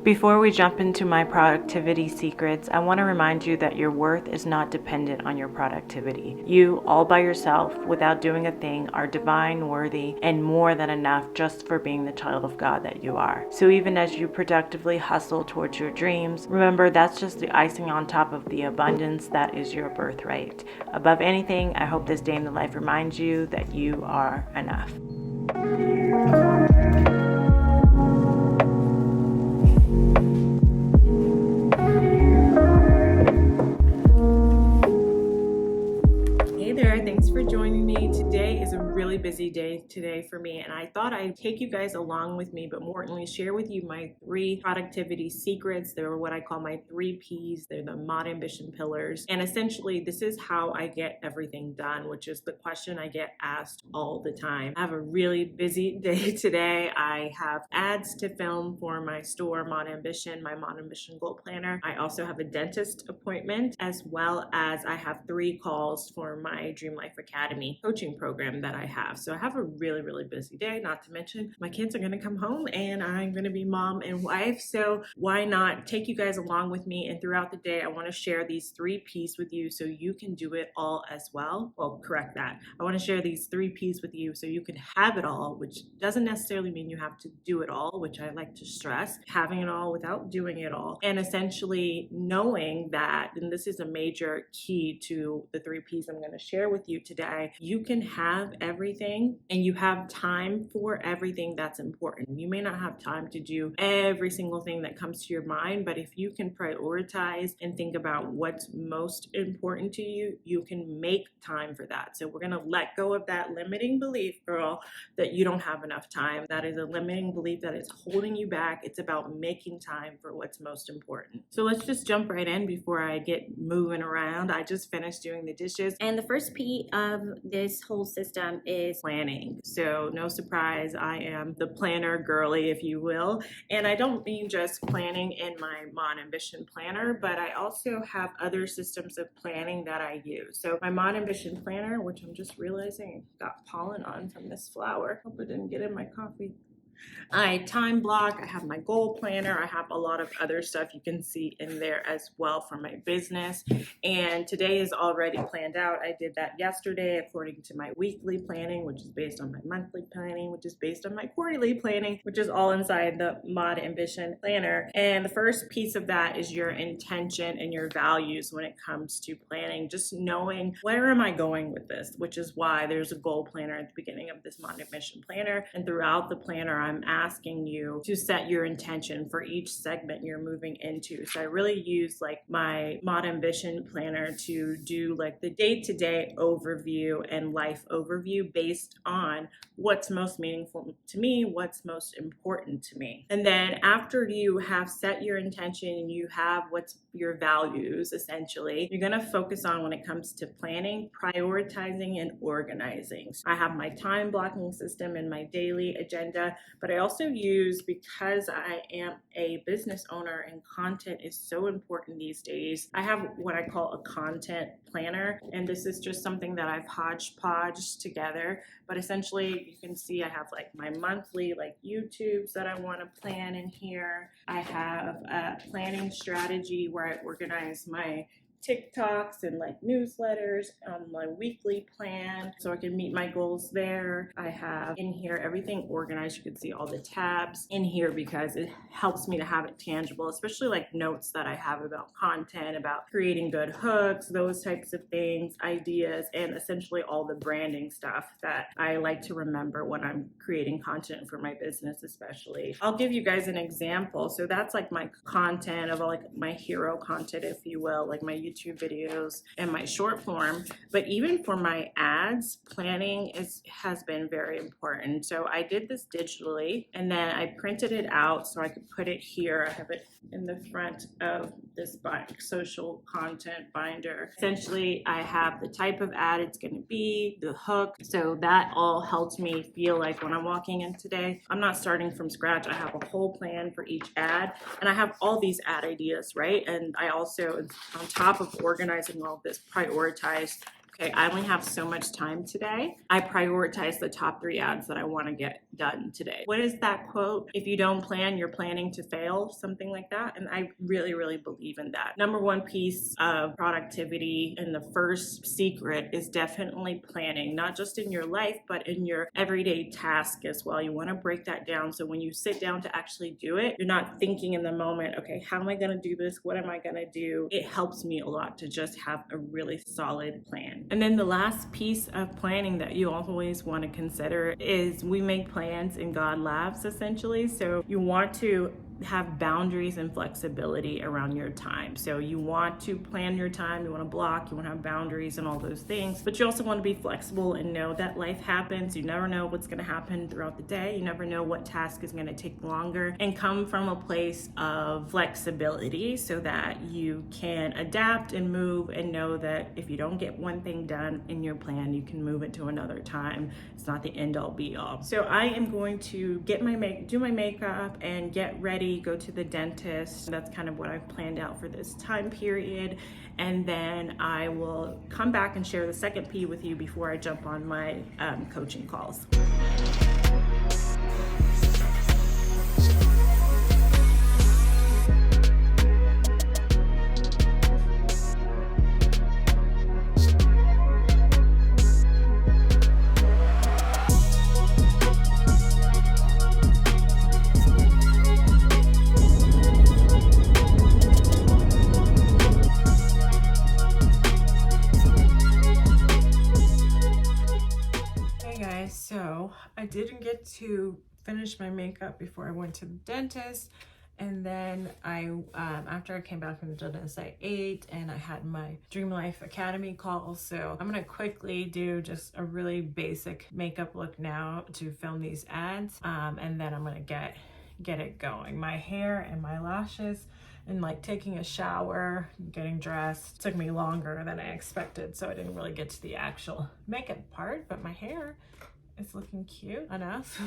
Before we jump into my productivity secrets, I want to remind you that your worth is not dependent on your productivity. You, all by yourself, without doing a thing, are divine, worthy, and more than enough just for being the child of God that you are. So even as you productively hustle towards your dreams, remember that's just the icing on top of the abundance that is your birthright. Above anything, I hope this day in the life reminds you that you are enough. Thanks for joining me. Today is a really busy day today for me, and I thought I'd take you guys along with me, but more importantly, share with you my 3 productivity secrets. They're what I call my 3 Ps. They're the Mod Ambition pillars. And essentially, this is how I get everything done, which is the question I get asked all the time. I have a really busy day today. I have ads to film for my store, Mod Ambition, my Mod Ambition Goal Planner. I also have a dentist appointment, as well as I have 3 calls for my Dream Life Academy coaching program that I have. So I have a really, really busy day, not to mention my kids are going to come home and I'm going to be mom and wife. So why not take you guys along with me? And throughout the day, I want to share these 3 Ps with you so you can do it all as well. Well, correct that. I want to share these 3 Ps with you so you can have it all, which doesn't necessarily mean you have to do it all, which I like to stress, having it all without doing it all. And essentially knowing that, and this is a major key to the 3 Ps I'm going to share with you today, you can have everything and you have time for everything that's important. You may not have time to do every single thing that comes to your mind, but if you can prioritize and think about what's most important to you, you can make time for that. So we're going to let go of that limiting belief, girl, that you don't have enough time. That is a limiting belief that is holding you back. It's about making time for what's most important. So let's just jump right in before I get moving around. I just finished doing the dishes, and the first P of this whole system is planning. So no surprise, I am the planner girly, if you will. And I don't mean just planning in my Mod Ambition planner, but I also have other systems of planning that I use. So my Mod Ambition planner, which I'm just realizing got pollen on from this flower. Hope it didn't get in my coffee. I time block, I have my goal planner, I have a lot of other stuff you can see in there as well for my business. And today is already planned out. I did that yesterday according to my weekly planning, which is based on my monthly planning, which is based on my quarterly planning, which is all inside the Mod Ambition planner. And the first piece of that is your intention and your values when it comes to planning. Just knowing, where am I going with this? Which is why there's a goal planner at the beginning of this Mod Ambition planner. And throughout the planner, I'm asking you to set your intention for each segment you're moving into. So I really use like my Mod Ambition planner to do like the day-to-day overview and life overview based on what's most meaningful to me, what's most important to me. And then after you have set your intention and you have what's your values, essentially, you're going to focus on, when it comes to planning, prioritizing and organizing. So I have my time blocking system and my daily agenda, but I also use, because I am a business owner and content is so important these days, I have what I call a content planner. And this is just something that I've hodgepodged together. But essentially, you can see I have like my monthly like YouTubes that I want to plan in here. I have a planning strategy where I organize my TikToks and like newsletters on my weekly plan so I can meet my goals there. I have in here everything organized. You can see all the tabs in here because it helps me to have it tangible, especially like notes that I have about content, about creating good hooks, those types of things, ideas, and essentially all the branding stuff that I like to remember when I'm creating content for my business, especially. I'll give you guys an example. So that's like my content of like my hero content, if you will, like my YouTube videos and my short form. But even for my ads, planning has been very important. So I did this digitally and then I printed it out so I could put it here. I have it in the front of this social content binder. Essentially, I have the type of ad it's going to be, the hook. So that all helps me feel like when I'm walking in today, I'm not starting from scratch. I have a whole plan for each ad and I have all these ad ideas, right? And I also, on top of organizing all of this, prioritize okay, I only have so much time today. I prioritize the top 3 ads that I want to get done today. What is that quote? If you don't plan, you're planning to fail, something like that. And I really, really believe in that. Number one piece of productivity and the first secret is definitely planning, not just in your life, but in your everyday task as well. You want to break that down. So when you sit down to actually do it, you're not thinking in the moment, okay, how am I going to do this? What am I going to do? It helps me a lot to just have a really solid plan. And then the last piece of planning that you always want to consider is we make plans and God laughs, essentially. So you want to have boundaries and flexibility around your time. So you want to plan your time, you want to block, you want to have boundaries and all those things, but you also want to be flexible and know that life happens. You never know what's going to happen throughout the day. You never know what task is going to take longer, and come from a place of flexibility so that you can adapt and move and know that if you don't get one thing done in your plan, you can move it to another time. It's not the end all be all. So I am going to get do my makeup and get ready, go to the dentist. That's kind of what I've planned out for this time period. And then I will come back and share the second P with you before I jump on my coaching calls. So I didn't get to finish my makeup before I went to the dentist, and then after I came back from the dentist, I ate and I had my Dream Life Academy call. So I'm gonna quickly do just a really basic makeup look now to film these ads, and then I'm gonna get it going. My hair and my lashes and like taking a shower, getting dressed took me longer than I expected, so I didn't really get to the actual makeup part, but my hair is looking cute enough.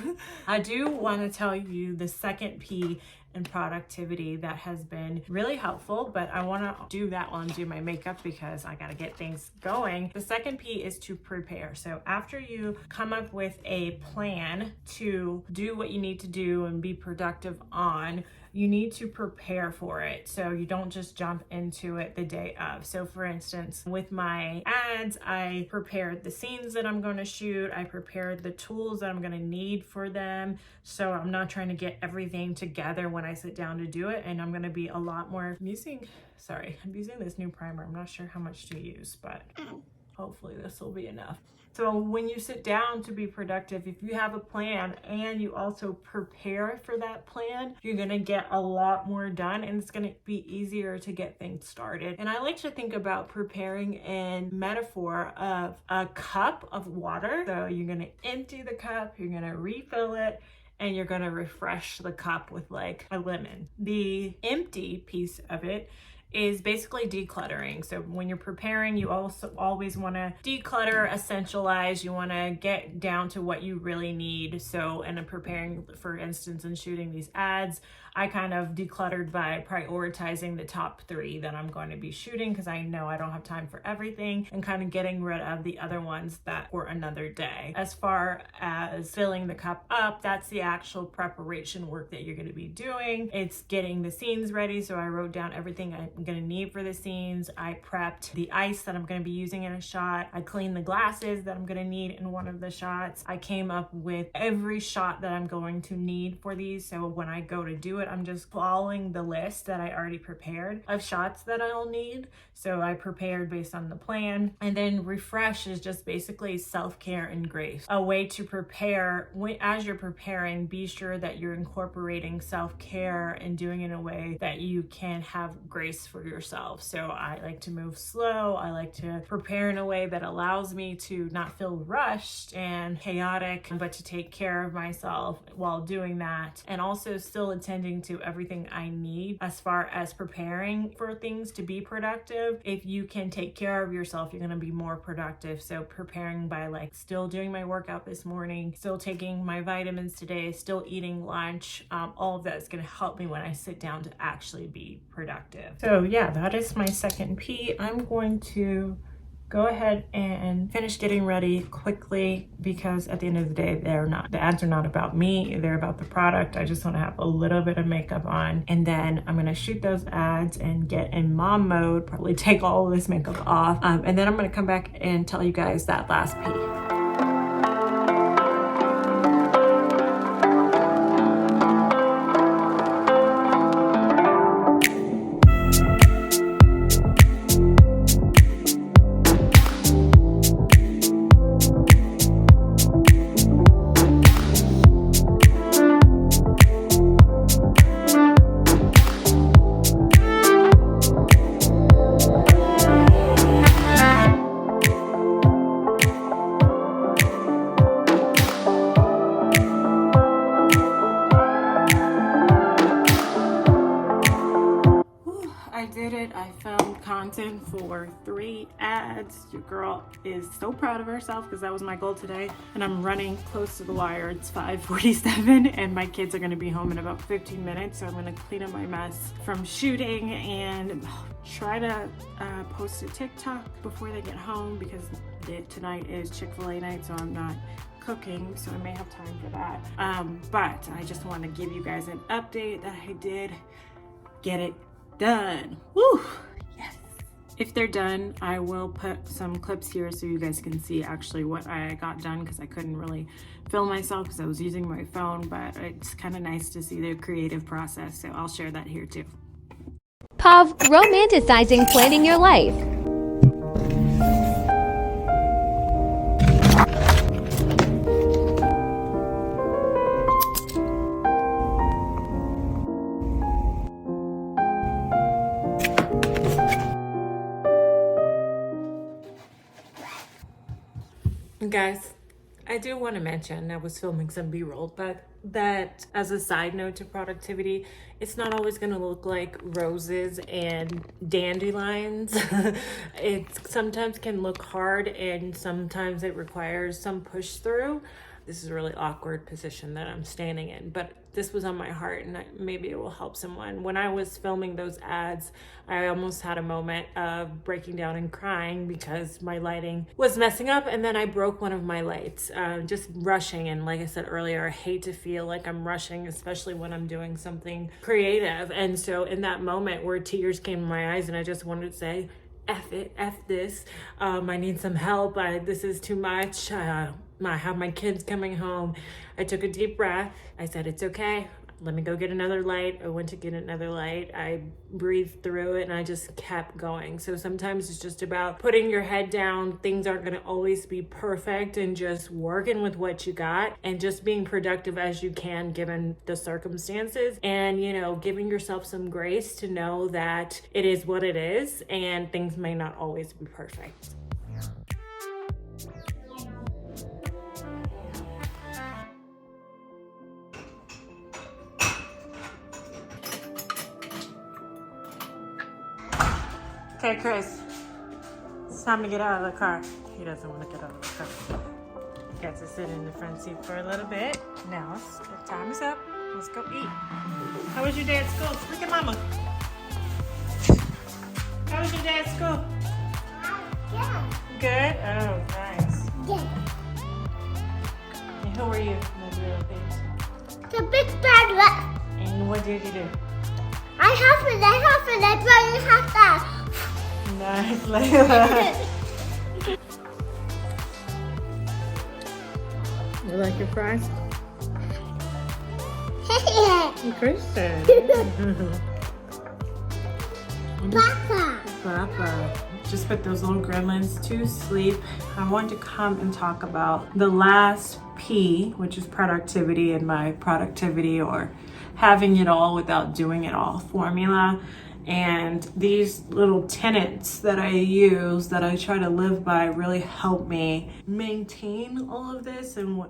I do want to tell you the second P in productivity that has been really helpful, but I want to do that while I'm doing my makeup because I got to get things going. The second P is to prepare. So after you come up with a plan to do what you need to do and be productive on, you need to prepare for it. So you don't just jump into it the day of. So for instance, with my ads, I prepared the scenes that I'm going to shoot. I prepared the tools that I'm going to need for them. So I'm not trying to get everything together when I sit down to do it. And I'm going to be a lot more I'm using this new primer. I'm not sure how much to use, but hopefully this will be enough. So when you sit down to be productive, if you have a plan and you also prepare for that plan, you're going to get a lot more done, and it's going to be easier to get things started. And I like to think about preparing in metaphor of a cup of water. So you're going to empty the cup, you're going to refill it, and you're going to refresh the cup with like a lemon. The empty piece of it is basically decluttering. So when you're preparing, you also always want to declutter, essentialize. You want to get down to what you really need. So, and I'm preparing, for instance, and shooting these ads, I kind of decluttered by prioritizing the top 3 that I'm going to be shooting because I know I don't have time for everything, and kind of getting rid of the other ones that were another day. As far as filling the cup up, that's the actual preparation work that you're going to be doing. It's getting the scenes ready. So I wrote down everything I'm going to need for the scenes. I prepped the ice that I'm going to be using in a shot. I cleaned the glasses that I'm going to need in one of the shots. I came up with every shot that I'm going to need for these. So when I go to do it, I'm just following the list that I already prepared of shots that I'll need. So I prepared based on the plan. And then refresh is just basically self-care and grace. A way to prepare, as you're preparing, be sure that you're incorporating self-care and doing it in a way that you can have grace for yourself. So I like to move slow. I like to prepare in a way that allows me to not feel rushed and chaotic, but to take care of myself while doing that, and also still attending to everything I need as far as preparing for things to be productive. If you can take care of yourself, you're going to be more productive. So preparing by like still doing my workout this morning, still taking my vitamins today, still eating lunch, all of that is going to help me when I sit down to actually be productive. So yeah, that is my second P. I'm going to go ahead and finish getting ready quickly, because at the end of the day, the ads are not about me, they're about the product. I just want to have a little bit of makeup on, and then I'm going to shoot those ads and get in mom mode, probably take all of this makeup off, and then I'm going to come back and tell you guys that last P. I did it. I filmed content for 3 ads. Your girl is so proud of herself because that was my goal today. And I'm running close to the wire. It's 5:47 and my kids are going to be home in about 15 minutes. So I'm going to clean up my mess from shooting and try to post a TikTok before they get home, because tonight is Chick-fil-A night, so I'm not cooking, so I may have time for that. But I just want to give you guys an update that I did get it done. Woo! Yes. If they're done, I will put some clips here so you guys can see actually what I got done, because I couldn't really film myself because I was using my phone, but it's kind of nice to see the creative process, so I'll share that here too. Pav, romanticizing planning your life. Guys, I do want to mention, I was filming some b-roll, but that as a side note to productivity, it's not always going to look like roses and dandelions. It sometimes can look hard, and sometimes it requires some push through. This is a really awkward position that I'm standing in, but this was on my heart, and maybe it will help someone. When I was filming those ads, I almost had a moment of breaking down and crying because my lighting was messing up, and then I broke one of my lights, just rushing. And like I said earlier, I hate to feel like I'm rushing, especially when I'm doing something creative. And so in that moment where tears came to my eyes and I just wanted to say, F it, F this, I need some help, this is too much, I have my kids coming home. I took a deep breath. I said, it's okay. Let me go get another light. I went to get another light. I breathed through it and I just kept going. So sometimes it's just about putting your head down. Things aren't going to always be perfect, and just working with what you got and just being productive as you can given the circumstances, and, you know, giving yourself some grace to know that it is what it is and things may not always be perfect. Okay, Chris, it's time to get out of the car. He doesn't want to get out of the car. He gets to sit in the front seat for a little bit. Now, time is up. Let's go eat. How was your day at school? Look at Mama. How was your day at school? Good? Oh, nice. And who are you, my little babes? The big bad rat. And what did you do? I probably have that. Nice, Layla. You like your fries? Kristen. Papa. Just put those little gremlins to sleep. I wanted to come and talk about the last P, which is productivity, and my productivity or having it all without doing it all formula. And these little tenets that I use, that I try to live by, really help me maintain all of this and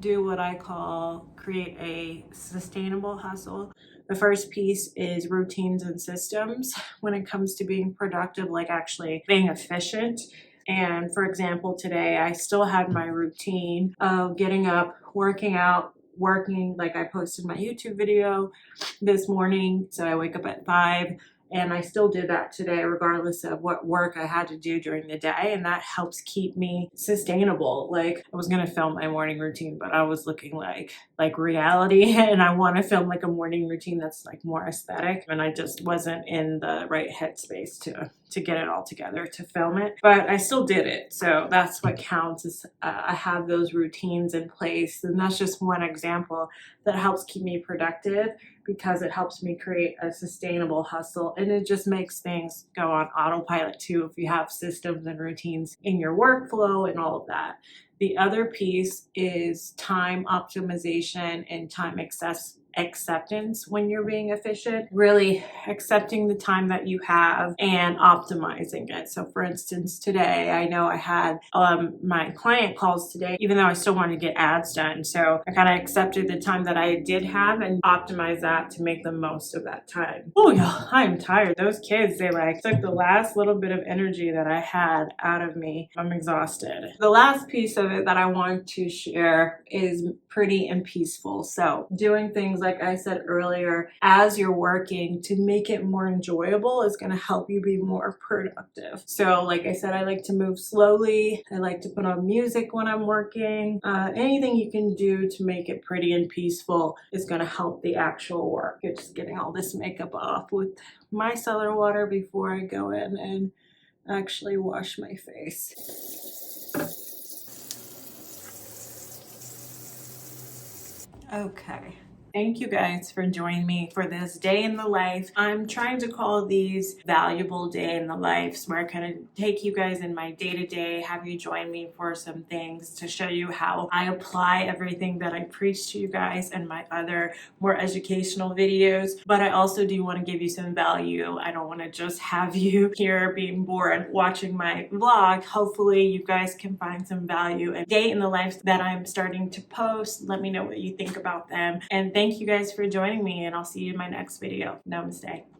do what I call create a sustainable hustle. The first piece is routines and systems when it comes to being productive, like actually being efficient. And for example, today I still had my routine of getting up, working out, working, like I posted my YouTube video this morning. So I wake up at 5 And I still did that today, regardless of what work I had to do during the day. And that helps keep me sustainable. Like, I was going to film my morning routine, but I was looking like reality. And I want to film like a morning routine that's like more aesthetic. And I just wasn't in the right headspace to get it all together to film it. But I still did it. So that's what counts, is I have those routines in place. And that's just one example that helps keep me productive, because it helps me create a sustainable hustle, and it just makes things go on autopilot too if you have systems and routines in your workflow and all of that. The other piece is time optimization and time acceptance when you're being efficient, really accepting the time that you have and optimizing it. So for instance, today I know I had my client calls today, even though I still wanted to get ads done. So I kind of accepted the time that I did have and optimized that to make the most of that time. Oh yeah, I'm tired. Those kids, they like took the last little bit of energy that I had out of me. I'm exhausted. The last piece of it that I want to share is pretty and peaceful. So doing things, like I said earlier, as you're working to make it more enjoyable is going to help you be more productive. So like I said, I like to move slowly. I like to put on music when I'm working. Anything you can do to make it pretty and peaceful is going to help the actual work. You're just getting all this makeup off with micellar water before I go in and actually wash my face. Okay. Thank you guys for joining me for this day in the life. I'm trying to call these valuable day in the life, where I kind of take you guys in my day-to-day, have you join me for some things to show you how I apply everything that I preach to you guys in my other more educational videos. But I also do want to give you some value. I don't want to just have you here being bored watching my vlog. Hopefully you guys can find some value in day in the life that I'm starting to post. Let me know what you think about them. And thank you guys for joining me, and I'll see you in my next video. Namaste.